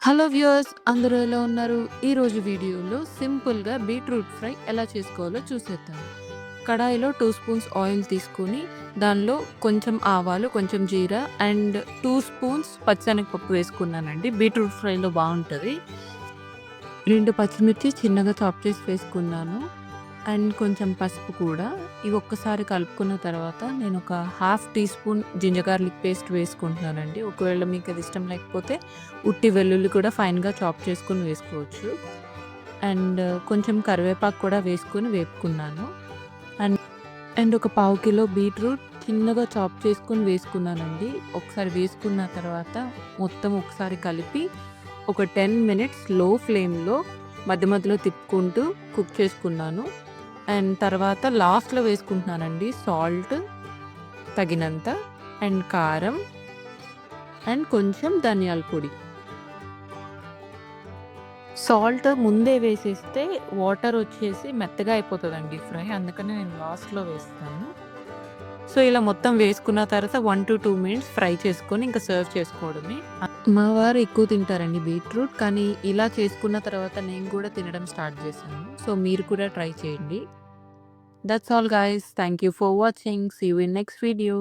Hello viewers, అందరూ ఎలా ఉన్నారు? ఈరోజు వీడియోలో సింపుల్‌గా బీట్రూట్ ఫ్రై ఎలా చేసుకోవాలో చూసేద్దాం. కడాయిలో 2 స్పూన్స్ ఆయిల్ తీసుకొని, దానిలో కొంచెం ఆవాలు, కొంచెం జీరా అండ్ 2 స్పూన్స్ పచ్చిశనగపప్పు వేసుకున్నానండి. బీట్రూట్ ఫ్రైలో బావుంటది. 2 పచ్చిమిర్చి చిన్నగా చాప్ చేసి వేసుకున్నాను. అండ్ కొంచెం పసుపు కూడా. ఇవి ఒక్కసారి కలుపుకున్న తర్వాత నేనొక half teaspoon ginger garlic paste వేసుకుంటున్నానండి. ఒకవేళ మీకది ఇష్టం లేకపోతే ఉట్టి వెల్లుల్లి కూడా ఫైన్‌గా చాప్ చేసుకొని వేసుకోవచ్చు. అండ్ కొంచెం కరివేపాకు కూడా వేసుకొని వేపుకున్నాను. అండ్ అండ్ ఒక పావు కిలో బీట్రూట్ చిన్నగా చాప్ చేసుకొని వేసుకున్నానండి. ఒకసారి వేసుకున్న తర్వాత మొత్తం ఒకసారి కలిపి ఒక 10 మినిట్స్ లో ఫ్లేమ్‌లో మధ్య మధ్యలో తిప్పుకుంటూ కుక్ చేసుకున్నాను. అండ్ తర్వాత లాస్ట్‌లో వేసుకుంటున్నానండి సాల్ట్ తగినంత అండ్ కారం అండ్ కొంచెం ధనియాల పొడి. సాల్ట్ ముందే వేసేస్తే వాటర్ వచ్చేసి మెత్తగా అయిపోతదండి ఫ్రై. అందుకనే నేను లాస్ట్‌లో వేస్తాను. సో, ఇలా మొత్తం వేసుకున్న తర్వాత 1-2 మినిట్స్ ఫ్రై చేసుకొని ఇంక సర్వ్ చేసుకోవడమే. మా వారు ఎక్కువ తింటారండి బీట్రూట్. కానీ ఇలా చేసుకున్న తర్వాత నేను కూడా తినడం స్టార్ట్ చేశాను. సో, మీరు కూడా ట్రై చేయండి. That's all guys. Thank you for watching. See you in next video.